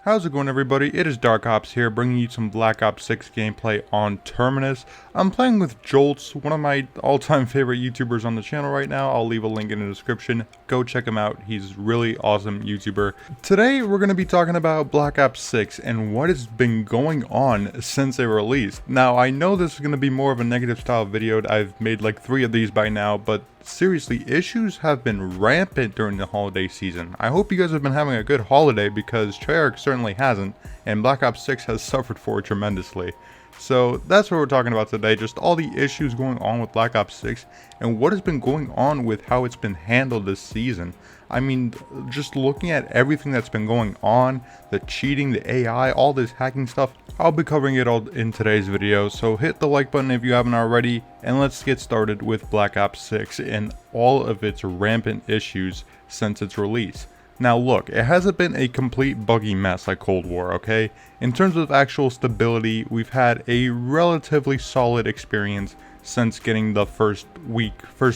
How's it going, everybody? It is Dark Ops here, bringing you some Black Ops 6 gameplay on Terminus. I'm playing with Jolts, one of my all-time favorite YouTubers on the channel right now. I'll leave a link in the description. Go check him out. He's a really awesome YouTuber. Today, we're going to be talking about Black Ops 6 and what has been going on since it released. Now, I know this is going to be more of a negative style video. I've made like 3 of these by now, but seriously, issues have been rampant during the holiday season. I hope you guys have been having a good holiday because Treyarch certainly hasn't, and Black Ops 6 has suffered for it tremendously. So that's what we're talking about today, just all the issues going on with Black Ops 6 and what has been going on with how it's been handled this season. I mean, just looking at everything that's been going on, the cheating, the AI, all this hacking stuff, I'll be covering it all in today's video, so hit the like button if you haven't already, and let's get started with Black Ops 6 and all of its rampant issues since its release. Now look, it hasn't been a complete buggy mess like Cold War, okay? In terms of actual stability, we've had a relatively solid experience since getting the first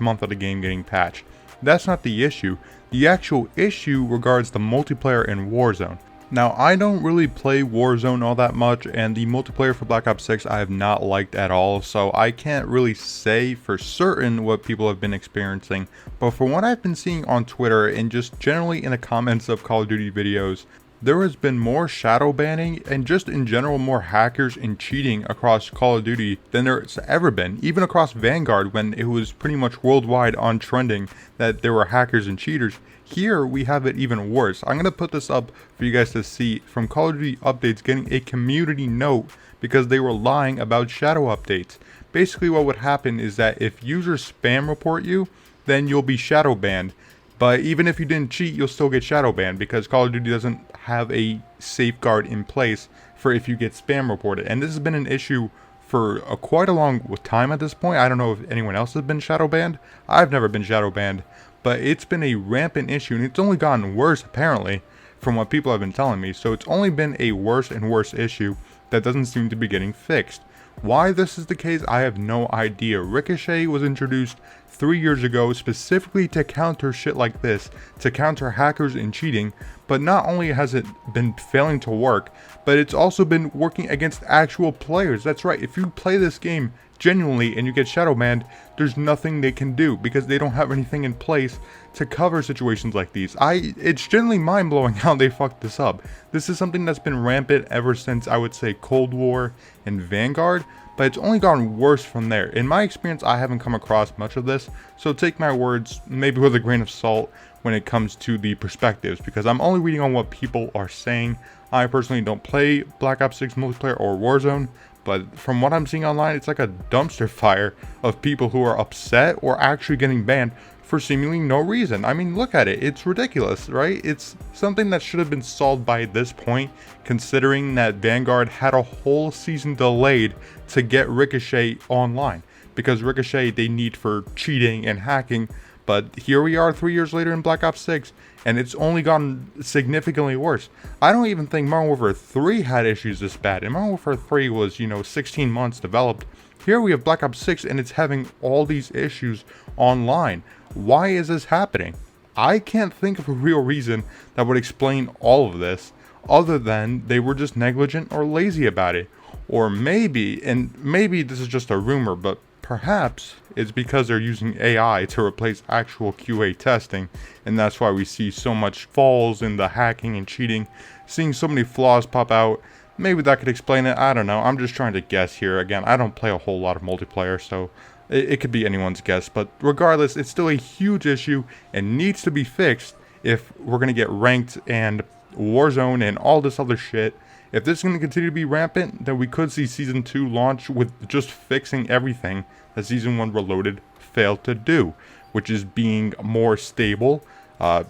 month of the game getting patched. That's not the issue. The actual issue regards the multiplayer in Warzone. Now, I don't really play Warzone all that much, and the multiplayer for Black Ops 6 I have not liked at all, so I can't really say for certain what people have been experiencing, but from what I've been seeing on Twitter and just generally in the comments of Call of Duty videos, there has been more shadow banning and just in general more hackers and cheating across Call of Duty than there's ever been, even across Vanguard when it was pretty much worldwide on trending that there were hackers and cheaters. Here we have it even worse. I'm going to put this up for you guys to see from Call of Duty Updates getting a community note because they were lying about shadow updates. Basically what would happen is that if users spam report you, then you'll be shadow banned. But even if you didn't cheat, you'll still get shadow banned because Call of Duty doesn't have a safeguard in place for if you get spam reported. And this has been an issue for quite a long time at this point. I don't know if anyone else has been shadow banned. I've never been shadow banned. But it's been a rampant issue, and it's only gotten worse, apparently, from what people have been telling me. So it's only been a worse and worse issue that doesn't seem to be getting fixed. Why this is the case, I have no idea. Ricochet was introduced 3 years ago specifically to counter shit like this, to counter hackers and cheating, but not only has it been failing to work, but it's also been working against actual players. That's right, if you play this game genuinely and you get shadow banned, there's nothing they can do because they don't have anything in place to cover situations like these. It's generally mind-blowing how they fucked this up. This is something that's been rampant ever since, I would say, Cold War and Vanguard, but it's only gotten worse from there. In my experience, I haven't come across much of this, so take my words maybe with a grain of salt when it comes to the perspectives, because I'm only reading on what people are saying. I personally don't play Black Ops 6 multiplayer or Warzone, but from what I'm seeing online, it's like a dumpster fire of people who are upset or actually getting banned for seemingly no reason. I mean, look at it. It's ridiculous, right? It's something that should have been solved by this point, considering that Vanguard had a whole season delayed to get Ricochet online. Because Ricochet they need for cheating and hacking, but here we are 3 years later in Black Ops 6, and it's only gotten significantly worse. I don't even think Modern Warfare 3 had issues this bad. And Modern Warfare 3 was, 16 months developed. Here we have Black Ops 6, and it's having all these issues online. Why is this happening? I can't think of a real reason that would explain all of this, other than they were just negligent or lazy about it. Or maybe, and maybe this is just a rumor, but perhaps it's because they're using AI to replace actual QA testing, and that's why we see so much falls in the hacking and cheating, seeing so many flaws pop out. Maybe that could explain it. I don't know. I'm just trying to guess here. Again, I don't play a whole lot of multiplayer, so it could be anyone's guess. But regardless, it's still a huge issue and needs to be fixed if we're going to get ranked and Warzone and all this other shit. If this is going to continue to be rampant, then we could see Season 2 launch with just fixing everything that Season 1 Reloaded failed to do, which is being more stable,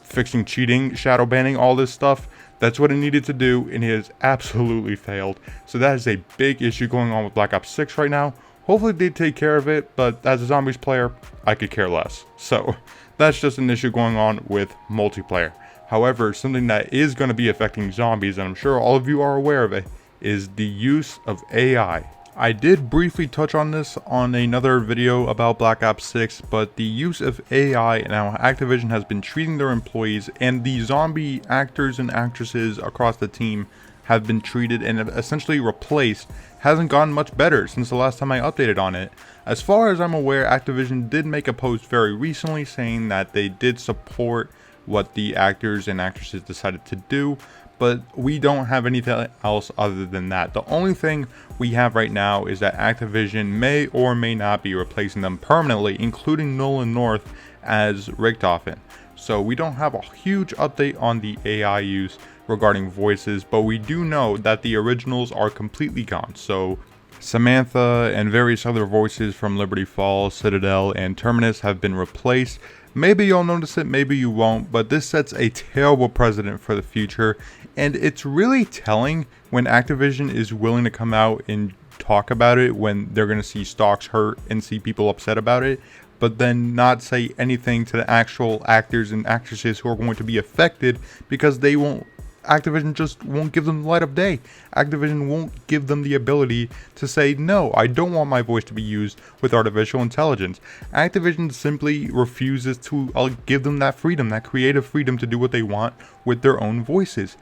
fixing cheating, shadow banning, all this stuff. That's what it needed to do, and it has absolutely failed. So that is a big issue going on with Black Ops 6 right now. Hopefully they take care of it, but as a zombies player, I could care less. So that's just an issue going on with multiplayer. However, something that is going to be affecting zombies, and I'm sure all of you are aware of it, is the use of AI. I did briefly touch on this on another video about Black Ops 6, but the use of AI and how Activision has been treating their employees and the zombie actors and actresses across the team have been treated and essentially replaced hasn't gotten much better since the last time I updated on it. As far as I'm aware, Activision did make a post very recently saying that they did support what the actors and actresses decided to do, but we don't have anything else other than that. The only thing we have right now is that Activision may or may not be replacing them permanently, including Nolan North as Richtofen. So we don't have a huge update on the AI use regarding voices, but we do know that the originals are completely gone. So Samantha and various other voices from Liberty Falls, Citadel, and Terminus have been replaced. Maybe you'll notice it, maybe you won't, but this sets a terrible precedent for the future, and it's really telling when Activision is willing to come out and talk about it when they're going to see stocks hurt and see people upset about it, but then not say anything to the actual actors and actresses who are going to be affected because Activision just won't give them the light of day. Activision won't give them the ability to say, no, I don't want my voice to be used with artificial intelligence. Activision simply refuses to give them that freedom, that creative freedom to do what they want with their own voices.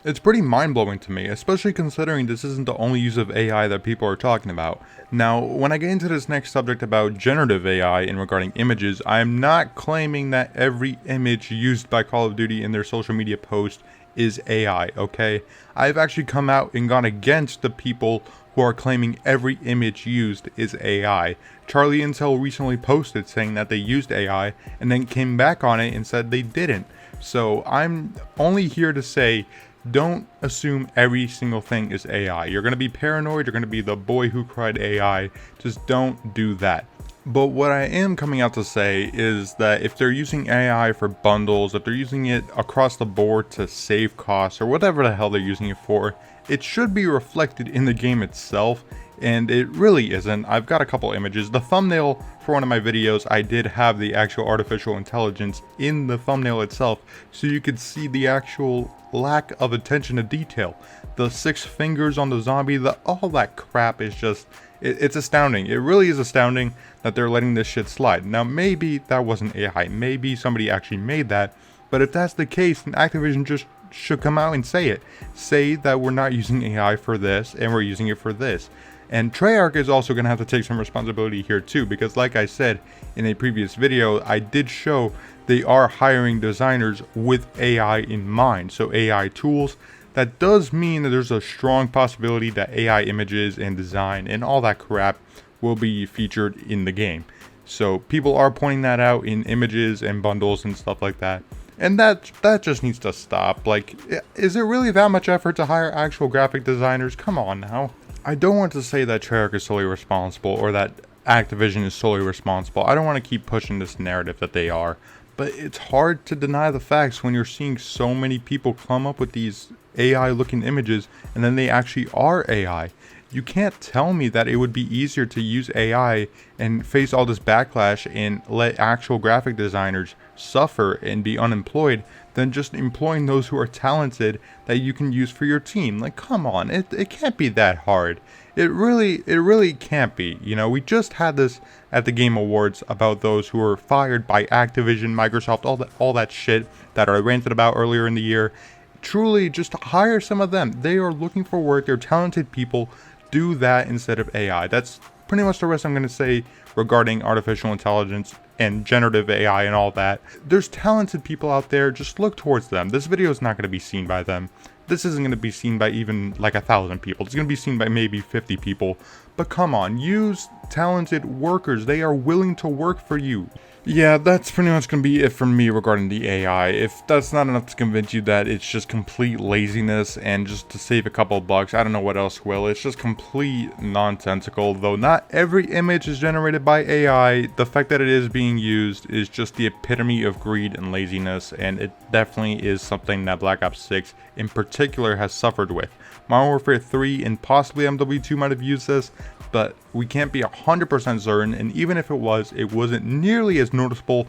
It's pretty mind-blowing to me, especially considering this isn't the only use of AI that people are talking about. Now, when I get into this next subject about generative AI and regarding images, I am not claiming that every image used by Call of Duty in their social media post is AI, okay? I've actually come out and gone against the people who are claiming every image used is AI. Charlie Intel recently posted saying that they used AI and then came back on it and said they didn't. So I'm only here to say, don't assume every single thing is AI. You're going to be paranoid, you're going to be the boy who cried AI. Just don't do that. But what I am coming out to say is that if they're using AI for bundles, if they're using it across the board to save costs or whatever the hell they're using it for, it should be reflected in the game itself, and it really isn't. I've got a couple images. The thumbnail for one of my videos, I did have the actual artificial intelligence in the thumbnail itself, so you could see the actual lack of attention to detail. The 6 fingers on the zombie, all that crap is just... It's astounding. It really is astounding that they're letting this shit slide. Now, maybe that wasn't AI. Maybe somebody actually made that. But if that's the case, then Activision just should come out and say it. Say that we're not using AI for this, and we're using it for this. And Treyarch is also going to have to take some responsibility here too, because like I said in a previous video, I did show they are hiring designers with AI in mind. So AI tools. That does mean that there's a strong possibility that AI images and design and all that crap will be featured in the game. So people are pointing that out in images and bundles and stuff like that. And that just needs to stop. Like, is it really that much effort to hire actual graphic designers? Come on now. I don't want to say that Treyarch is solely responsible or that Activision is solely responsible. I don't want to keep pushing this narrative that they are. But it's hard to deny the facts when you're seeing so many people come up with these AI looking images and then they actually are AI. You can't tell me that it would be easier to use AI and face all this backlash and let actual graphic designers suffer and be unemployed than just employing those who are talented that you can use for your team. Like, come on, it can't be that hard. It really can't be. You know, we just had this at the Game Awards about those who were fired by Activision, Microsoft, all that shit that I ranted about earlier in the year. Truly, just hire some of them. They are looking for work. They're talented people. Do that instead of AI. That's pretty much the rest I'm going to say regarding artificial intelligence and generative AI and all that. There's talented people out there. Just look towards them. This video is not going to be seen by them. This isn't going to be seen by even like 1,000 people. It's going to be seen by maybe 50 people. But come on, use talented workers. They are willing to work for you. Yeah, that's pretty much going to be it from me regarding the AI. If that's not enough to convince you that it's just complete laziness and just to save a couple bucks, I don't know what else will. It's just complete nonsensical. Though not every image is generated by AI, the fact that it is being used is just the epitome of greed and laziness, and it definitely is something that Black Ops 6 in particular has suffered with. Modern Warfare 3 and possibly MW2 might have used this, but we can't be 100% certain, and even if it wasn't nearly as noticeable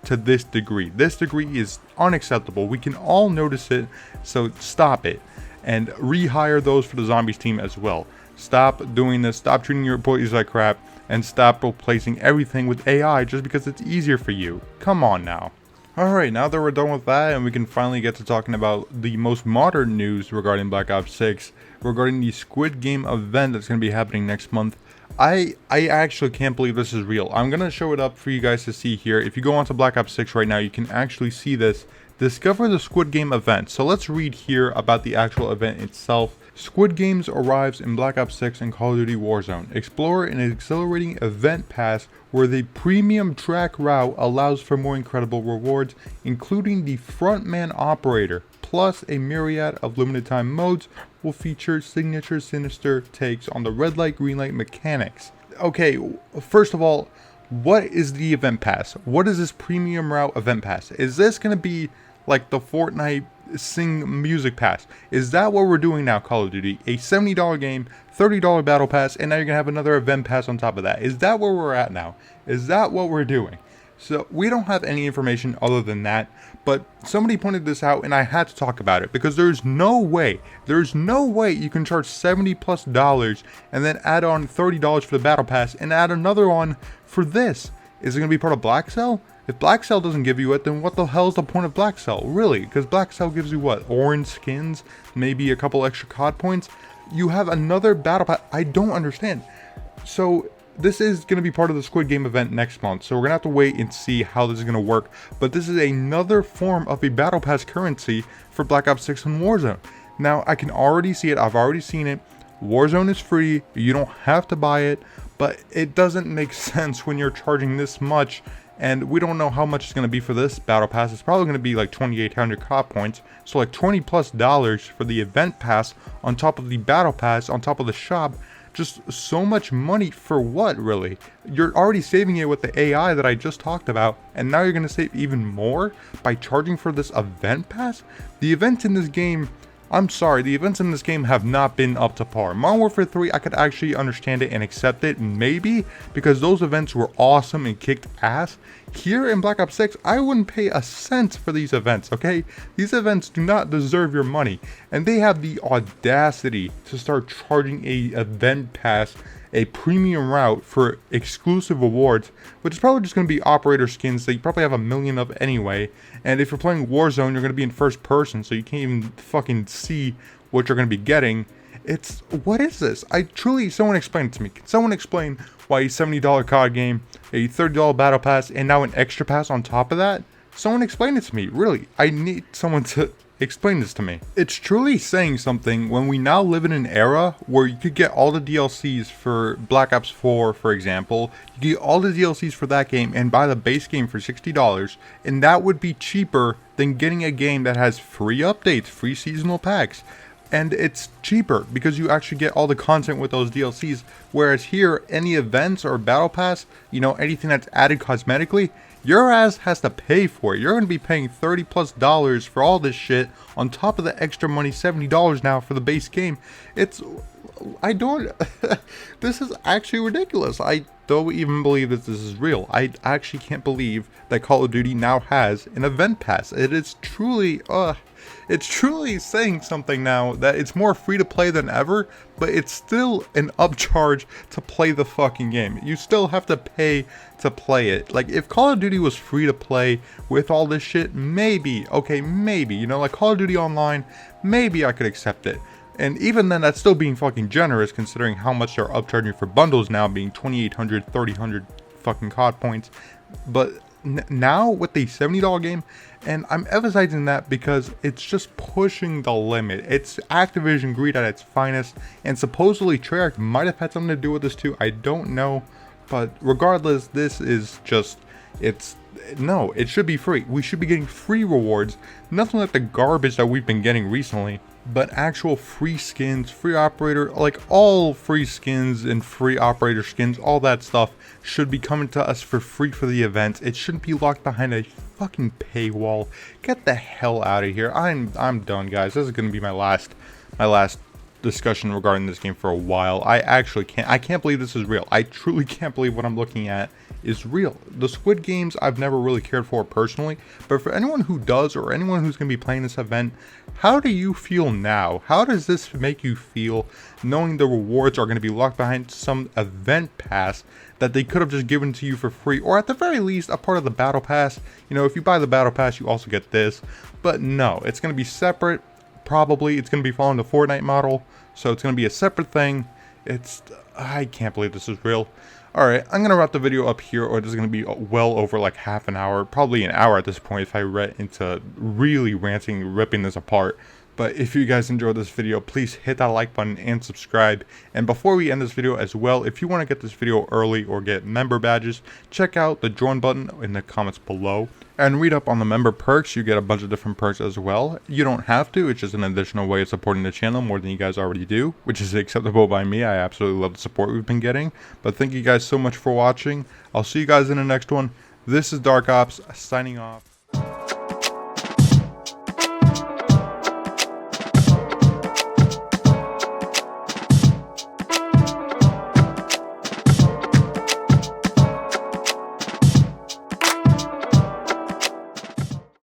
to this degree. This degree is unacceptable. We can all notice it, so stop it. And rehire those for the zombies team as well. Stop doing this, stop treating your employees like crap, and stop replacing everything with AI just because it's easier for you. Come on now. Alright, now that we're done with that and we can finally get to talking about the most modern news regarding Black Ops 6, regarding the Squid Game event that's going to be happening next month. I actually can't believe this is real. I'm going to show it up for you guys to see here. If you go onto Black Ops 6 right now, you can actually see this. Discover the Squid Game event. So let's read here about the actual event itself. Squid Games arrives in Black Ops 6 and Call of Duty Warzone. Explore an exhilarating event pass where the premium track route allows for more incredible rewards, including the frontman operator, plus a myriad of limited time modes will feature signature sinister takes on the red light, green light mechanics. Okay, first of all, what is the event pass? What is this premium route event pass? Is this going to be like the Fortnite Sing music pass? Is that what we're doing now, Call of Duty? A $70 game, $30 battle pass, and now you're gonna have another event pass on top of that. Is that where we're at now? Is that what we're doing? So we don't have any information other than that, but somebody pointed this out and I had to talk about it because there's no way you can charge $70+ and then add on $30 for the battle pass and add another on for this. Is it gonna be part of Black Cell? If Black Cell doesn't give you it, then what the hell is the point of Black Cell? Really? Because Black Cell gives you what? Orange skins? Maybe a couple extra COD points? You have another battle pass? I don't understand. So this is going to be part of the Squid Game event next month. So we're going to have to wait and see how this is going to work. But this is another form of a battle pass currency for Black Ops 6 and Warzone. Now I can already see it. I've already seen it. Warzone is free. You don't have to buy it. But it doesn't make sense when you're charging this much. And we don't know how much it's going to be for this battle pass. It's probably going to be like 2,800 COD points. So like $20+ for the event pass on top of the battle pass on top of the shop. Just so much money for what, really? You're already saving it with the AI that I just talked about. And now you're going to save even more by charging for this event pass? The events in this game... I'm sorry, the events in this game have not been up to par. Modern Warfare 3, I could actually understand it and accept it, maybe, because those events were awesome and kicked ass. Here in Black Ops 6, I wouldn't pay a cent for these events, okay? These events do not deserve your money, and they have the audacity to start charging a event pass, a premium route for exclusive awards, which is probably just going to be operator skins that you probably have a million of anyway. And if you're playing Warzone, you're going to be in first person, so you can't even fucking see what you're going to be getting. What is this? Someone explain it to me. Can someone explain why a $70 COD game, a $30 battle pass, and now an extra pass on top of that? Someone explain it to me, really. I need someone to explain this to me. It's truly saying something when we now live in an era where you could get all the DLCs for Black Ops 4, for example. You get all the DLCs for that game and buy the base game for $60, and that would be cheaper than getting a game that has free updates, free seasonal packs. And it's cheaper because you actually get all the content with those DLCs. Whereas here, any events or battle pass, anything that's added cosmetically, your ass has to pay for it. You're going to be paying $30+ for all this shit on top of the extra money, $70 now for the base game. This is actually ridiculous. I don't even believe that this is real. I actually can't believe that Call of Duty now has an event pass. It's truly saying something now that it's more free to play than ever, but it's still an upcharge to play the fucking game. You still have to pay to play it. Like, if Call of Duty was free to play with all this shit, maybe, like Call of Duty Online, maybe I could accept it. And even then, that's still being fucking generous considering how much they're upcharging for bundles now, being 2,800, 3,000 fucking COD points. But now with the $70 game, and I'm emphasizing that because it's just pushing the limit. It's Activision greed at its finest, and supposedly Treyarch might have had something to do with this too. I don't know, but regardless, this is just, no, it should be free. We should be getting free rewards, nothing like the garbage that we've been getting recently, but actual free skins, free operator, like all free skins and free operator skins, all that stuff should be coming to us for free for the event. It shouldn't be locked behind a fucking paywall. Get the hell out of here. I'm done, guys. This is gonna be my last discussion regarding this game for a while. I can't believe this is real. I truly can't believe what I'm looking at is real. The Squid Games I've never really cared for personally, but for anyone who does, or anyone who's going to be playing this event, how do you feel now? How does this make you feel knowing the rewards are going to be locked behind some event pass that they could have just given to you for free, or at the very least a part of the battle pass? You know, if you buy the battle pass you also get this, but no, it's going to be separate. Probably it's going to be following the Fortnite model, so it's going to be a separate thing. I can't believe this is real. Alright, I'm going to wrap the video up here, or this is going to be well over like half an hour, probably an hour at this point if I get into really ranting, ripping this apart. But if you guys enjoyed this video, please hit that like button and subscribe. And before we end this video as well, if you want to get this video early or get member badges, check out the join button in the comments below. And read up on the member perks. You get a bunch of different perks as well. You don't have to, it's just an additional way of supporting the channel more than you guys already do, which is acceptable by me. I absolutely love the support we've been getting. But thank you guys so much for watching. I'll see you guys in the next one. This is Dark Ops signing off.